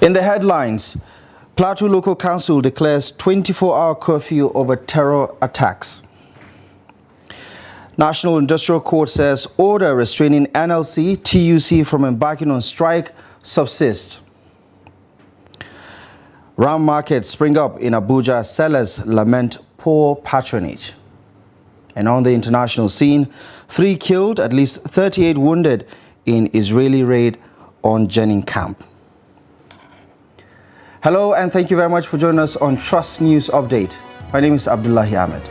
In the headlines, Plateau Local Council declares 24-hour curfew over terror attacks. National Industrial Court says order restraining NLC, TUC from embarking on strike subsists. Ram markets spring up in Abuja, sellers lament poor patronage. And on the international scene, 3 killed, at least 38 wounded in Israeli raid on Jenin camp. Hello and thank you very much for joining us on Trust News Update. My name is Abdullahi Ahmed.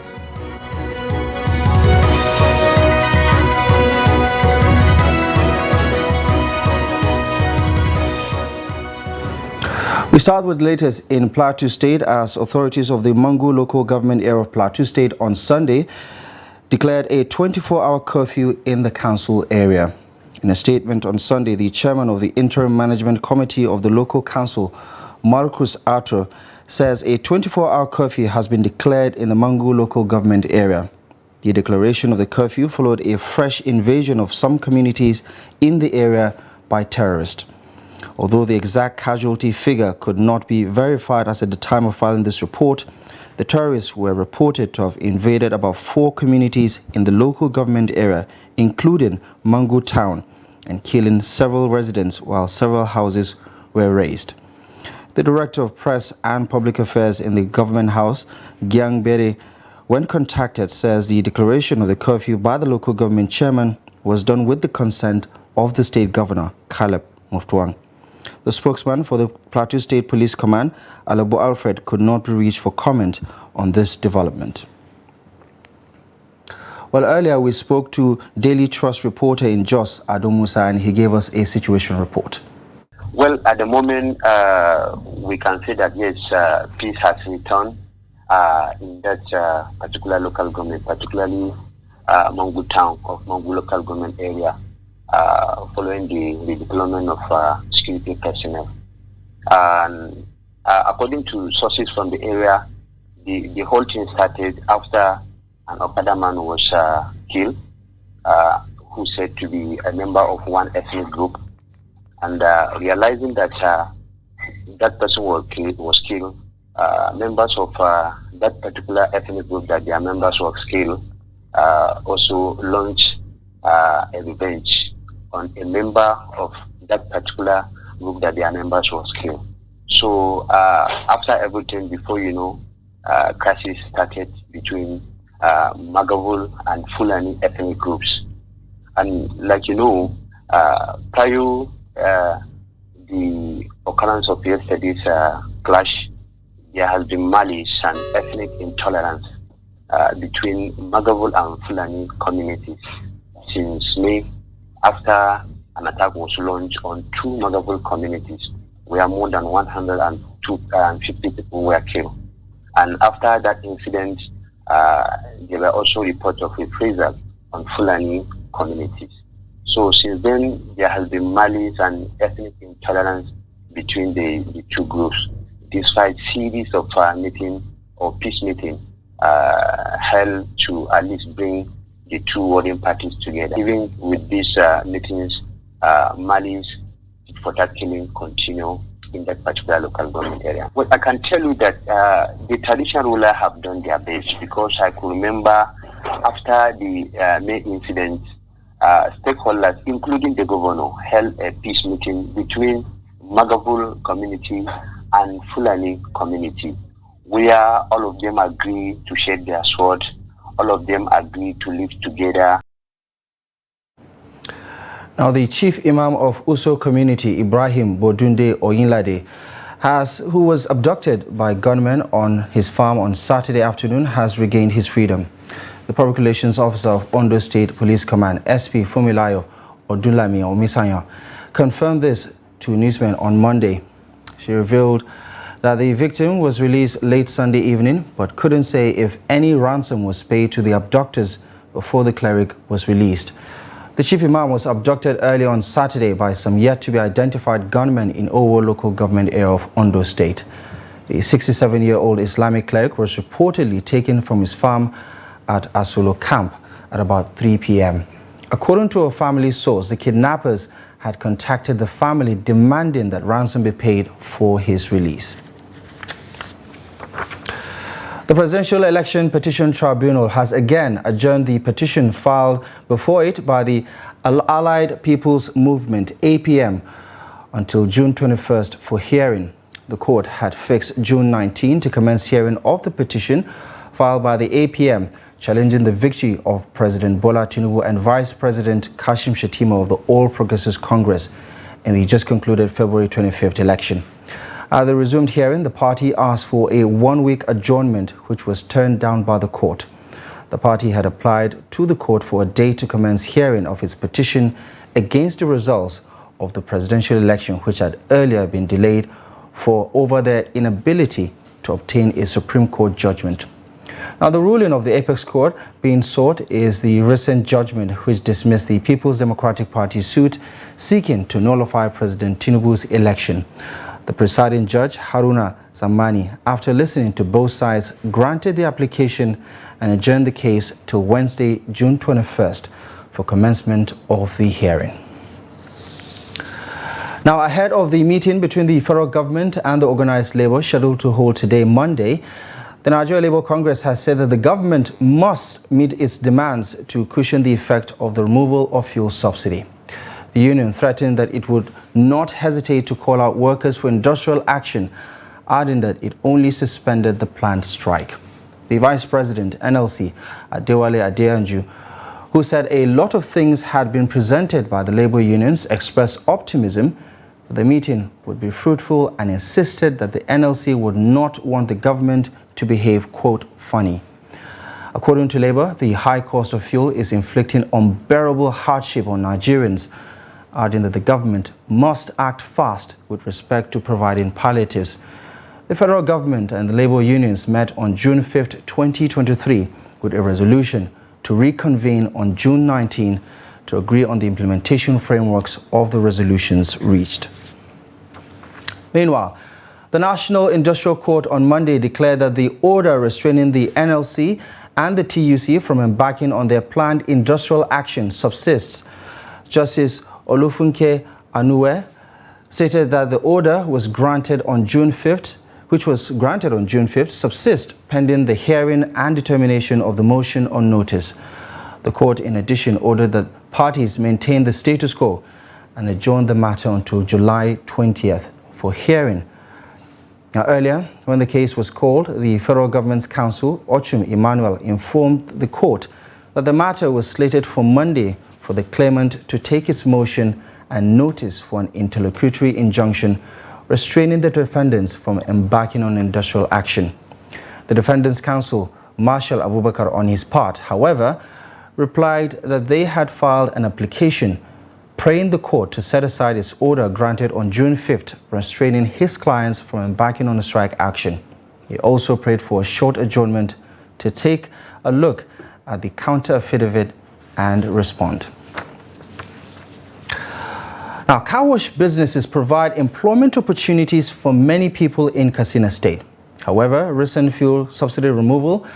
We start with the latest in Plateau State as authorities of the Mangu local government area of Plateau State on Sunday declared a 24-hour curfew in the council area. In a statement on Sunday, the chairman of the Interim Management Committee of the local council, Marcus Arthur, says a 24-hour curfew has been declared in the Mangu local government area. The declaration of the curfew followed a fresh invasion of some communities in the area by terrorists. Although the exact casualty figure could not be verified as at the time of filing this report, the terrorists were reported to have invaded about 4 communities in the local government area, including Mangu town, and killing several residents while several houses were razed. The Director of Press and Public Affairs in the Government House, Gyang Bere, when contacted, says the declaration of the curfew by the local government chairman was done with the consent of the state governor, Caleb Muftuang. The spokesman for the Plateau State Police Command, Alabo Alfred, could not be reached for comment on this development. Well, earlier we spoke to Daily Trust reporter in Jos, Ado Musa, and he gave us a situation report. Well, at the moment, we can say that yes, peace has returned in that particular local government, particularly Mangu town of Mangu local government area, following the deployment of security personnel. And according to sources from the area, the whole thing started after an Okada man was killed, who said to be a member of one ethnic group. And realizing that that person was killed, members of that particular ethnic group that their members were killed also launched a revenge on a member of that particular group that their members was killed. So after everything, before you know, crisis started between Magavul and Fulani ethnic groups. And like you know, prior the occurrence of yesterday's clash, there has been malice and ethnic intolerance between Magavul and Fulani communities since May, after an attack was launched on 2 Magavul communities where more than 150 people were killed. And after that incident, there were also reports of reprisal on Fulani communities. So since then, there has been malice and ethnic intolerance between the 2 groups, despite series of meeting or peace meeting held to at least bring the 2 warring parties together. Even with these meetings, malice for that killing continue in that particular local government area. Well, I can tell you that the traditional rulers have done their best, because I could remember after the May incident, stakeholders, including the governor, held a peace meeting between Magavul community and Fulani community, where all of them agreed to shed their sword, all of them agreed to live together. Now, the chief imam of Uso community, Ibrahim Bodunde Oyinlade, who was abducted by gunmen on his farm on Saturday afternoon, has regained his freedom. The Public Relations Officer of Ondo State Police Command, SP Fumilayo Odunlami Omisanya, confirmed this to newsmen on Monday. She revealed that the victim was released late Sunday evening, but couldn't say if any ransom was paid to the abductors before the cleric was released. The chief imam was abducted early on Saturday by some yet-to-be-identified gunmen in Owo local government area of Ondo State. The 67-year-old Islamic cleric was reportedly taken from his farm at Asolo camp at about 3 p.m. According to a family source, the kidnappers had contacted the family demanding that ransom be paid for his release. The Presidential Election Petition Tribunal has again adjourned the petition filed before it by the Allied People's Movement, APM, until June 21st for hearing. The court had fixed June 19 to commence hearing of the petition filed by the APM challenging the victory of President Bola Tinubu and Vice President Kashim Shettima of the All Progressives Congress in the just concluded February 25th election. At the resumed hearing, the party asked for a one-week adjournment, which was turned down by the court. The party had applied to the court for a date to commence hearing of its petition against the results of the presidential election, which had earlier been delayed for over their inability to obtain a Supreme Court judgment. Now, the ruling of the Apex Court being sought is the recent judgment which dismissed the People's Democratic Party suit seeking to nullify President Tinubu's election. The presiding judge, Haruna Zamani, after listening to both sides, granted the application and adjourned the case till Wednesday, June 21st for commencement of the hearing. Now, ahead of the meeting between the federal government and the organized labor scheduled to hold today, Monday, the Nigeria Labour Congress has said that the government must meet its demands to cushion the effect of the removal of fuel subsidy. The union threatened that it would not hesitate to call out workers for industrial action, adding that it only suspended the planned strike. The Vice President, NLC, Adewale Adeyanju, who said a lot of things had been presented by the labor unions, expressed optimism that the meeting would be fruitful and insisted that the NLC would not want the government to behave, quote, funny. According to Labour, the high cost of fuel is inflicting unbearable hardship on Nigerians, adding that the government must act fast with respect to providing palliatives. The federal government and the labor unions met on June 5, 2023, with a resolution to reconvene on June 19 to agree on the implementation frameworks of the resolutions reached. Meanwhile, the National Industrial Court on Monday declared that the order restraining the NLC and the TUC from embarking on their planned industrial action subsists. Justice Olufunke Anuwe stated that the order was granted on June 5th, subsist pending the hearing and determination of the motion on notice. The court, in addition, ordered that parties maintain the status quo and adjourn the matter until July 20th for hearing. Now, earlier, when the case was called, the federal government's counsel, Ochum Emmanuel, informed the court that the matter was slated for Monday for the claimant to take its motion and notice for an interlocutory injunction restraining the defendants from embarking on industrial action. The defendants' counsel, Marshal Abubakar, on his part, however, replied that they had filed an application praying the court to set aside its order granted on June 5th, restraining his clients from embarking on a strike action. He also prayed for a short adjournment to take a look at the counter affidavit and respond. Now, car wash businesses provide employment opportunities for many people in Katsina State. However, recent fuel subsidy removal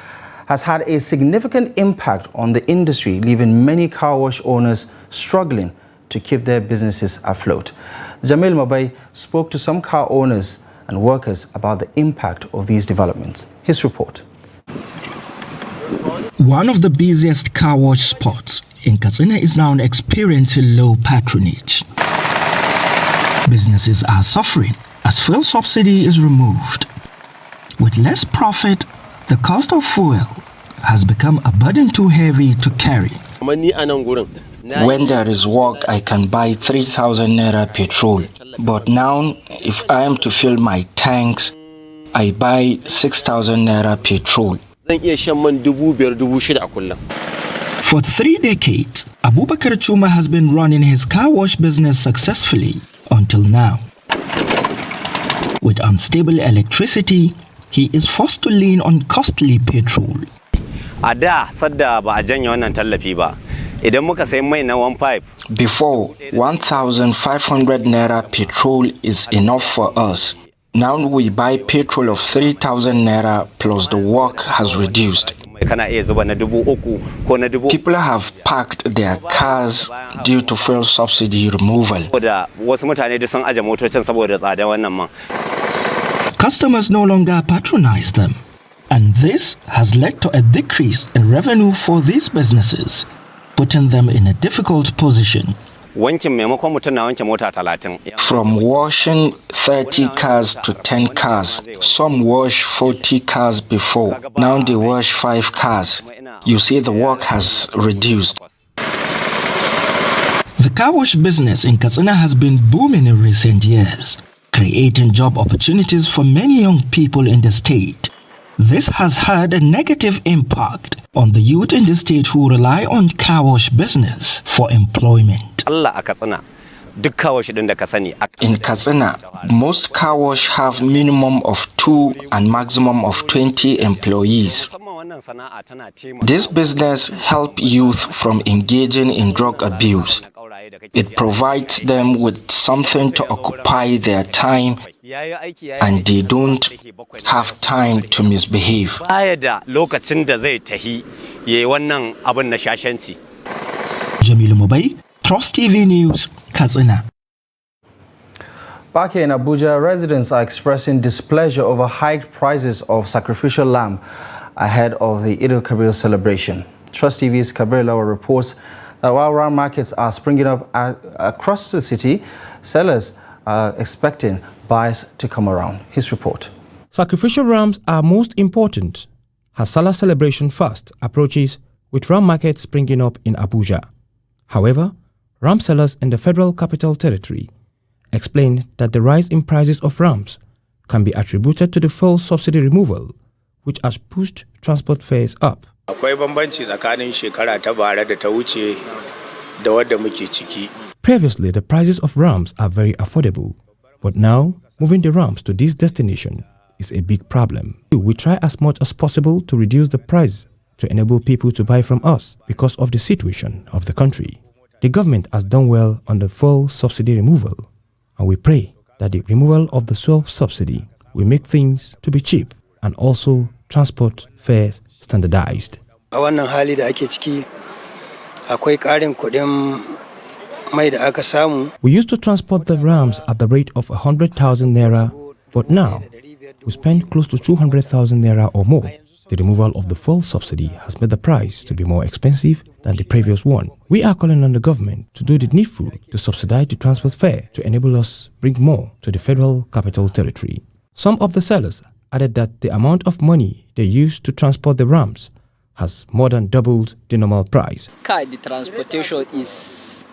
has had a significant impact on the industry, leaving many car wash owners struggling to keep their businesses afloat. Jamil Mabai spoke to some car owners and workers about the impact of these developments. His report. One of the busiest car wash spots in Katsina is now experiencing low patronage. Businesses are suffering as fuel subsidy is removed. With less profit, the cost of fuel has become a burden too heavy to carry. When there is work, I can buy 3,000 naira petrol. But now, if I am to fill my tanks, I buy 6,000 naira petrol. For 3 decades, Abubakar Chuma has been running his car wash business successfully until now. With unstable electricity, he is forced to lean on costly petrol. Before, 1,500 naira petrol is enough for us. Now we buy petrol of 3,000 naira plus the work has reduced. People have parked their cars due to fuel subsidy removal. Customers no longer patronize them, and this has led to a decrease in revenue for these businesses, putting them in a difficult position. From washing 30 cars to 10 cars, some wash 40 cars before, now they wash 5 cars. You see, the work has reduced. The car wash business in Katsina has been booming in recent years, creating job opportunities for many young people in the state. This has had a negative impact on the youth in the state who rely on car wash business for employment. In Katsina, most car wash have minimum of 2 and maximum of 20 employees. This business helps youth from engaging in drug abuse. It provides them with something to occupy their time, and they don't have time to misbehave. Jamilu Mubai, Trust TV News, Katsina. Back here in Abuja, residents are expressing displeasure over hiked prices of sacrificial lamb ahead of the Eid al-Kabir celebration. Trust TV's Kabir Lawal reports that while ram markets are springing up across the city, sellers are expecting buyers to come around. His report. Sacrificial rams are most important as Salah celebration fast approaches, with ram markets springing up in Abuja. However, ram sellers in the Federal Capital Territory explained that the rise in prices of rams can be attributed to the fuel subsidy removal, which has pushed transport fares up. Previously, the prices of rams are very affordable, but now moving the rams to this destination is a big problem. We try as much as possible to reduce the price to enable people to buy from us because of the situation of the country. The government has done well on the fuel subsidy removal, and we pray that the removal of the fuel subsidy will make things to be cheap and also transport fares standardized. We used to transport the rams at the rate of 100,000 naira, but now we spend close to 200,000 naira or more. The removal of the fuel subsidy has made the price to be more expensive than the previous one. We are calling on the government to do the needful to subsidize the transport fare to enable us bring more to the Federal Capital Territory. Some of the sellers added that the amount of money they use to transport the rams has more than doubled the normal price. The transportation is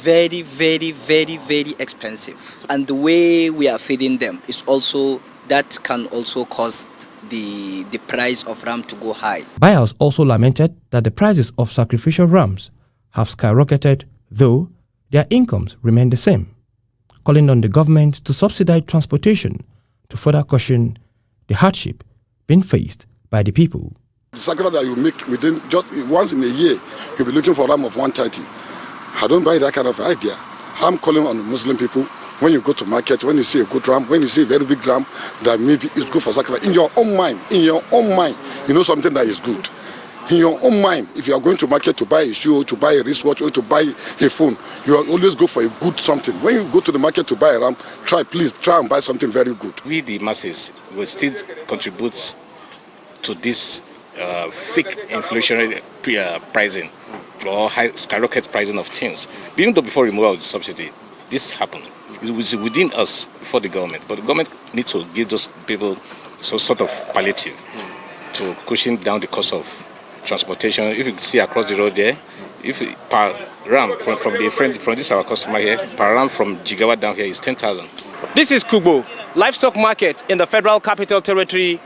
very, very, very, very expensive. And the way we are feeding them is also, that can also cause the price of ram to go high. Buyers also lamented that the prices of sacrificial rams have skyrocketed, though their incomes remain the same, calling on the government to subsidize transportation to further cushion the hardship being faced by the people. The sacrifice that you make within just once in a year, you'll be looking for a ram of 130. I don't buy that kind of idea. I'm calling on Muslim people. When you go to market, when you see a good ram, when you see a very big ram, that maybe is good for sacrifice. In your own mind, you know something that is good. In your own mind, if you are going to market to buy a shoe, to buy a wristwatch, or to buy a phone, you always go for a good something. When you go to the market to buy a ram, please try and buy something very good. We, the masses, will still contribute to this fake inflationary pricing or high skyrocket pricing of things. Even though before removal of the subsidy, this happened. It was within us before the government, but the government needs to give those people some sort of palliative to cushion down the cost of transportation. If you see across the road there, if per ram from this our customer here, per ram from Jigawa down here is 10,000. This is Kubo, livestock market in the Federal Capital Territory,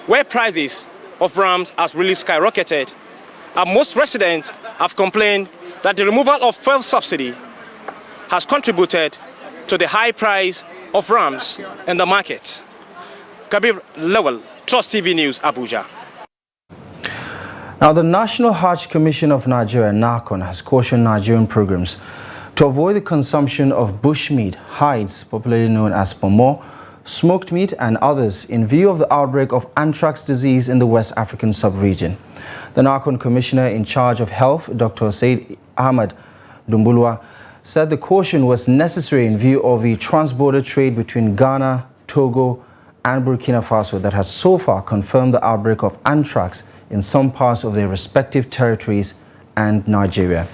where prices of rams has really skyrocketed. And most residents have complained that the removal of fuel subsidy has contributed to the high price of rams in the market. Kabir Lawal, Trust TV News, Abuja. Now, the National Hajj Commission of Nigeria, NACON, has cautioned Nigerian pilgrims to avoid the consumption of bushmeat, hides, popularly known as pomo, smoked meat and others in view of the outbreak of anthrax disease in the West African sub-region. The NARCON Commissioner in charge of Health, Dr. Said Ahmad Dumbulwa, said the caution was necessary in view of the trans-border trade between Ghana, Togo, and Burkina Faso that has so far confirmed the outbreak of anthrax in some parts of their respective territories and Nigeria.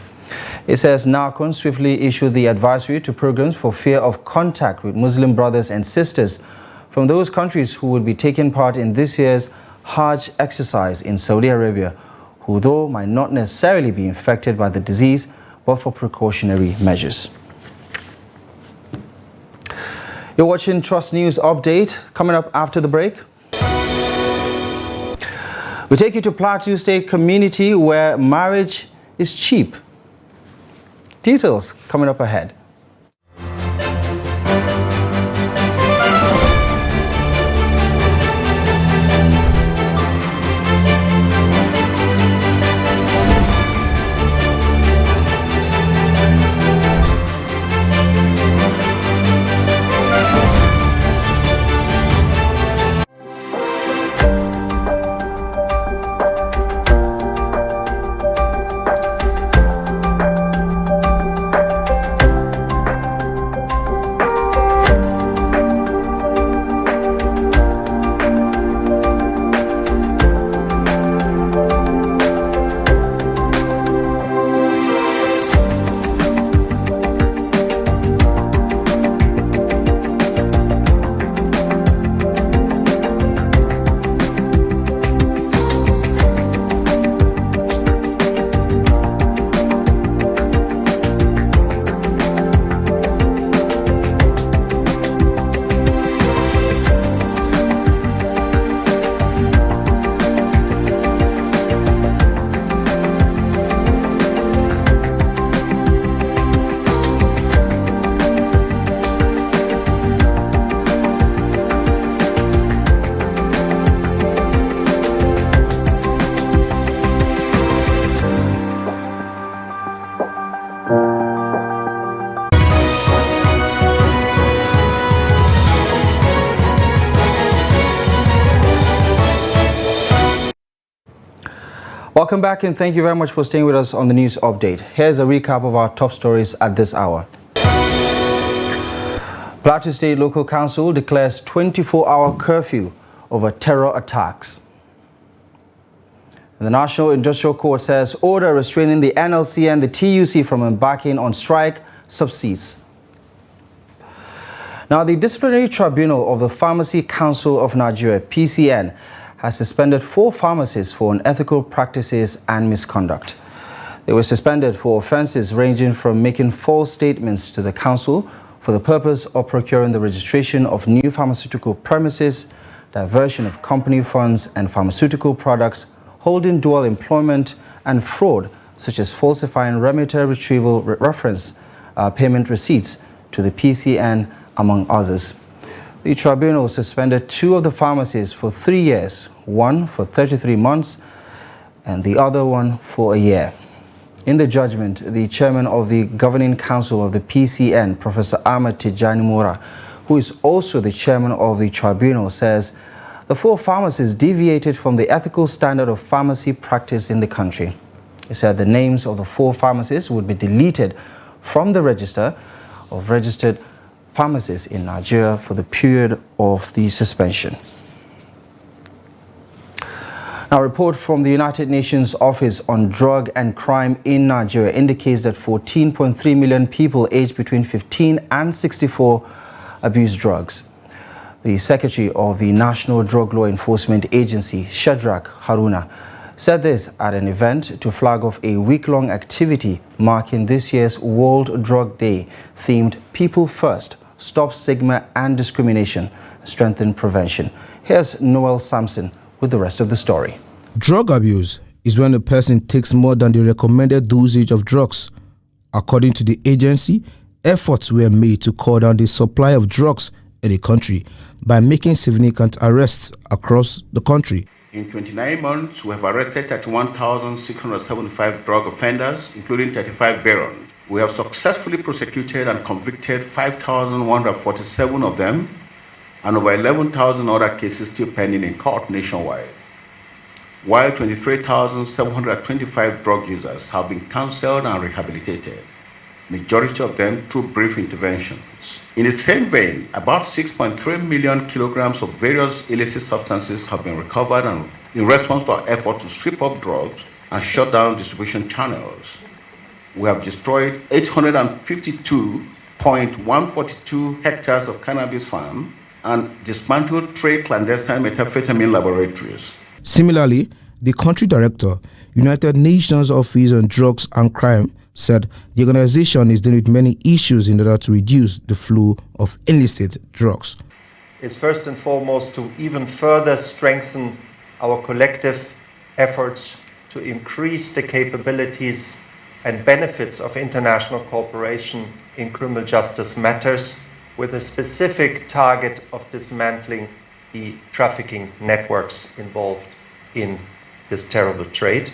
It says NARCON swiftly issued the advisory to programs for fear of contact with Muslim brothers and sisters from those countries who would be taking part in this year's Hajj exercise in Saudi Arabia, who though might not necessarily be infected by the disease, but for precautionary measures. You're watching Trust News Update. Coming up after the break, we take you to Plateau State community where marriage is cheap. Details coming up ahead. Welcome back and thank you very much for staying with us on the news update. Here's a recap of our top stories at this hour. Plateau State Local Council declares 24-hour curfew over terror attacks. The National Industrial Court says order restraining the NLC and the TUC from embarking on strike subsides. Now, the Disciplinary Tribunal of the Pharmacy Council of Nigeria, PCN, has suspended 4 pharmacists for unethical practices and misconduct. They were suspended for offenses ranging from making false statements to the council for the purpose of procuring the registration of new pharmaceutical premises, diversion of company funds and pharmaceutical products, holding dual employment, and fraud, such as falsifying remitter retrieval reference payment receipts to the PCN, among others. The tribunal suspended 2 of the pharmacists for 3 years, one for 33 months and the other one for a year. In the judgment, the chairman of the governing council of the PCN, Professor Ahmed Tijani Mora, who is also the chairman of the tribunal, says the 4 pharmacists deviated from the ethical standard of pharmacy practice in the country. He said the names of the 4 pharmacists would be deleted from the register of registered pharmacists in Nigeria for the period of the suspension. Now, a report from the United Nations Office on Drug and Crime in Nigeria indicates that 14.3 million people aged between 15 and 64 abuse drugs. The Secretary of the National Drug Law Enforcement Agency, Shadrach Haruna, said this at an event to flag off a week-long activity marking this year's World Drug Day themed People First, Stop Stigma and Discrimination, Strengthen Prevention. Here's Noel Sampson with the rest of the story. Drug abuse is when a person takes more than the recommended dosage of drugs. According to the agency, efforts were made to cut down the supply of drugs in the country by making significant arrests across the country. In 29 months, we have arrested 31,675 drug offenders, including 35 barons. We have successfully prosecuted and convicted 5,147 of them, and over 11,000 other cases still pending in court nationwide, while 23,725 drug users have been counseled and rehabilitated, majority of them through brief interventions. In the same vein, about 6.3 million kilograms of various illicit substances have been recovered and in response to our effort to strip up drugs and shut down distribution channels. We have destroyed 852.142 hectares of cannabis farm and dismantled 3 clandestine methamphetamine laboratories. Similarly, the country director, United Nations Office on Drugs and Crime, said the organization is dealing with many issues in order to reduce the flow of illicit drugs. Is first and foremost to even further strengthen our collective efforts to increase the capabilities and benefits of international cooperation in criminal justice matters, with a specific target of dismantling the trafficking networks involved in this terrible trade.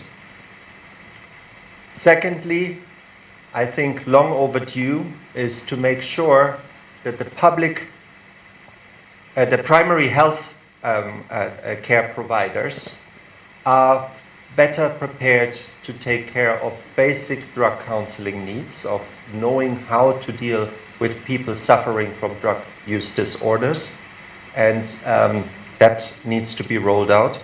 Secondly, I think long overdue is to make sure that the public, the primary health care providers are better prepared to take care of basic drug counseling needs, of knowing how to deal with people suffering from drug use disorders, and that needs to be rolled out.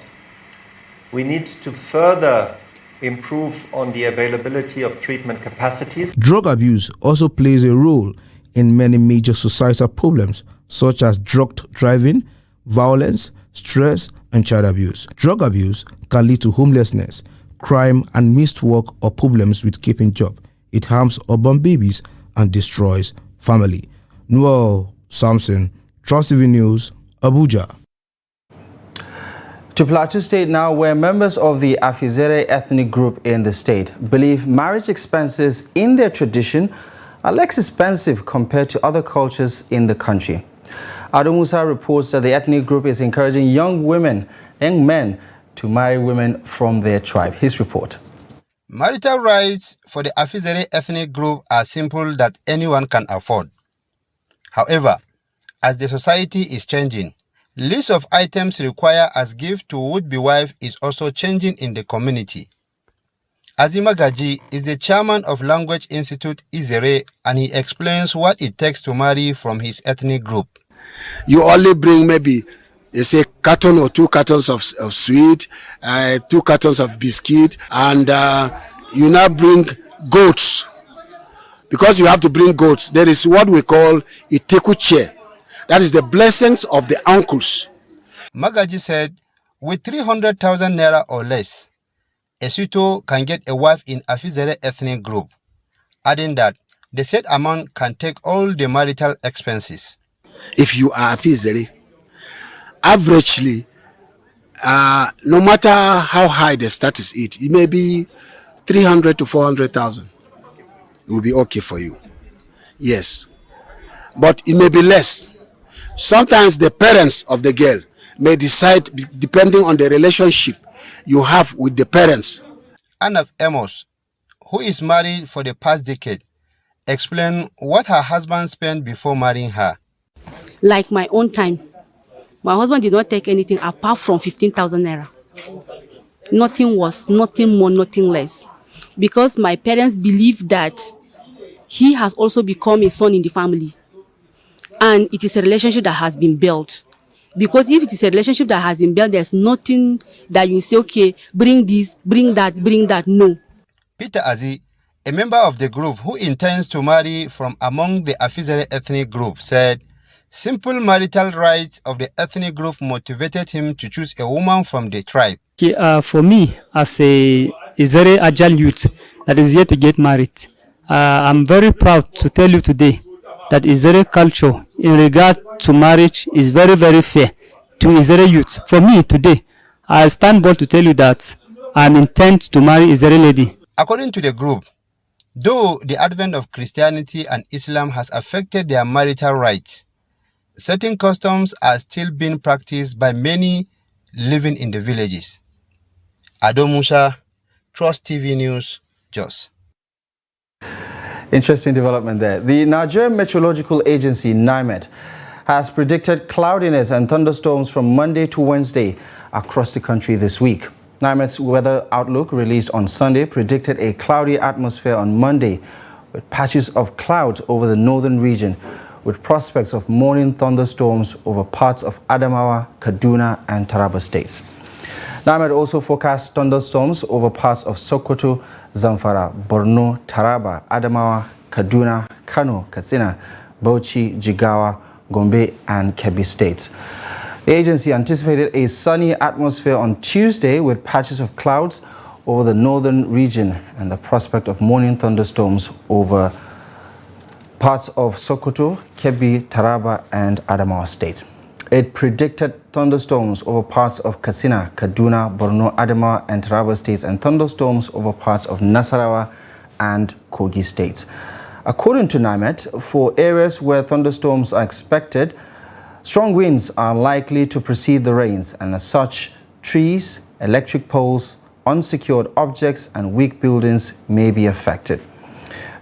We need to further improve on the availability of treatment capacities. Drug abuse also plays a role in many major societal problems such as drug driving, violence, stress, and child abuse. Drug abuse can lead to homelessness, crime, and missed work or problems with keeping job. It harms urban babies and destroys family. Noel Samson, Trust TV News, Abuja. To Plateau State now, where members of the Afizere ethnic group in the state believe marriage expenses in their tradition are less expensive compared to other cultures in the country. Ado Musa reports that the ethnic group is encouraging young men to marry women from their tribe. His report. Marital rights for the Afizere ethnic group are simple that anyone can afford. However, as the society is changing, list of items required as gift to would-be wife is also changing in the community. Azima Gaji is the chairman of Language Institute Izere, and he explains what it takes to marry from his ethnic group. You only bring maybe, they say, carton or 2 cartons of sweet, 2 cartons of biscuit, and you now bring goats. Because you have to bring goats, there is what we call itekuche. That is the blessings of the uncles. Magaji said, with 300,000 naira or less, Esuto can get a wife in Afizere ethnic group, adding that the said amount can take all the marital expenses. If you are Afizere, averagely, no matter how high the status is, it may be 300 to 400,000. It will be okay for you. Yes. But it may be less. Sometimes the parents of the girl may decide, depending on the relationship you have with the parents. Anna Amos, who is married for the past decade, explained what her husband spent before marrying her. Like my own time, my husband did not take anything apart from 15,000 naira. Nothing was, nothing more, nothing less. Because my parents believe that he has also become a son in the family. And it is a relationship that has been built. Because if it is a relationship that has been built, there's nothing that you say, okay, bring this, bring that, no. Peter Azi, a member of the group who intends to marry from among the Afizere ethnic group, said simple marital rights of the ethnic group motivated him to choose a woman from the tribe. For me, as a very agile youth that is yet to get married, I'm very proud to tell you today that Izere culture in regard to marriage is very, very fair to Izere youth. For me today, I stand bold to tell you that I'm intent to marry Izere lady. According to the group, though the advent of Christianity and Islam has affected their marital rights, certain customs are still being practiced by many living in the villages. Ado Musa, Trust TV News, Jos. Interesting development there. The Nigerian Meteorological Agency, NIMET, has predicted cloudiness and thunderstorms from Monday to Wednesday across the country this week. NIMET's weather outlook released on Sunday predicted a cloudy atmosphere on Monday with patches of clouds over the northern region, with prospects of morning thunderstorms over parts of Adamawa, Kaduna and Taraba states. NIMET also forecast thunderstorms over parts of Sokoto, Zamfara, Borno, Taraba, Adamawa, Kaduna, Kano, Katsina, Bauchi, Jigawa, Gombe and Kebbi states. The agency anticipated a sunny atmosphere on Tuesday with patches of clouds over the northern region and the prospect of morning thunderstorms over parts of Sokoto, Kebbi, Taraba and Adamawa states. It predicted thunderstorms over parts of Katsina, Kaduna, Borno, Adamawa and Taraba states and thunderstorms over parts of Nasarawa and Kogi states. According to NIMET, for areas where thunderstorms are expected, strong winds are likely to precede the rains, and as such, trees, electric poles, unsecured objects and weak buildings may be affected.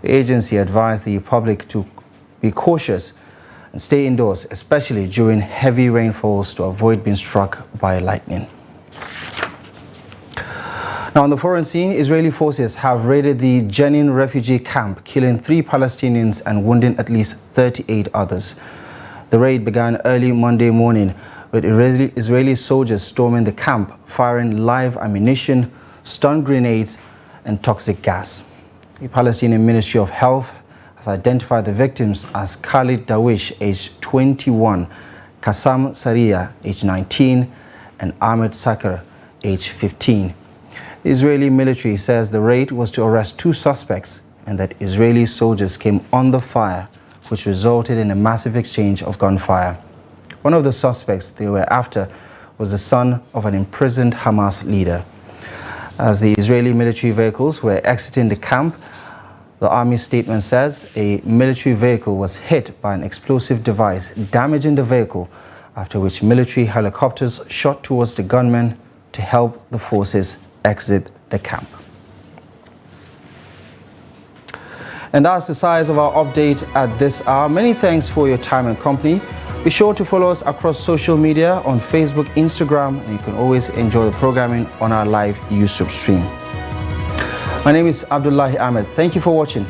The agency advised the public to be cautious and stay indoors, especially during heavy rainfalls, to avoid being struck by lightning. Now, on the foreign scene, Israeli forces have raided the Jenin refugee camp, killing 3 Palestinians and wounding at least 38 others. The raid began early Monday morning with Israeli soldiers storming the camp, firing live ammunition, stun grenades and toxic gas. The Palestinian Ministry of Health has identified the victims as Khalid Dawish, aged 21, Qassam Sariya, aged 19, and Ahmed Sakr, aged 15. The Israeli military says the raid was to arrest 2 suspects and that Israeli soldiers came under fire, which resulted in a massive exchange of gunfire. One of the suspects they were after was the son of an imprisoned Hamas leader. As the Israeli military vehicles were exiting the camp, the army statement says a military vehicle was hit by an explosive device, damaging the vehicle, after which military helicopters shot towards the gunmen to help the forces exit the camp. And that's the size of our update at this hour. Many thanks for your time and company. Be sure to follow us across social media on Facebook, Instagram, and you can always enjoy the programming on our live YouTube stream. My name is Abdullahi Ahmed. Thank you for watching.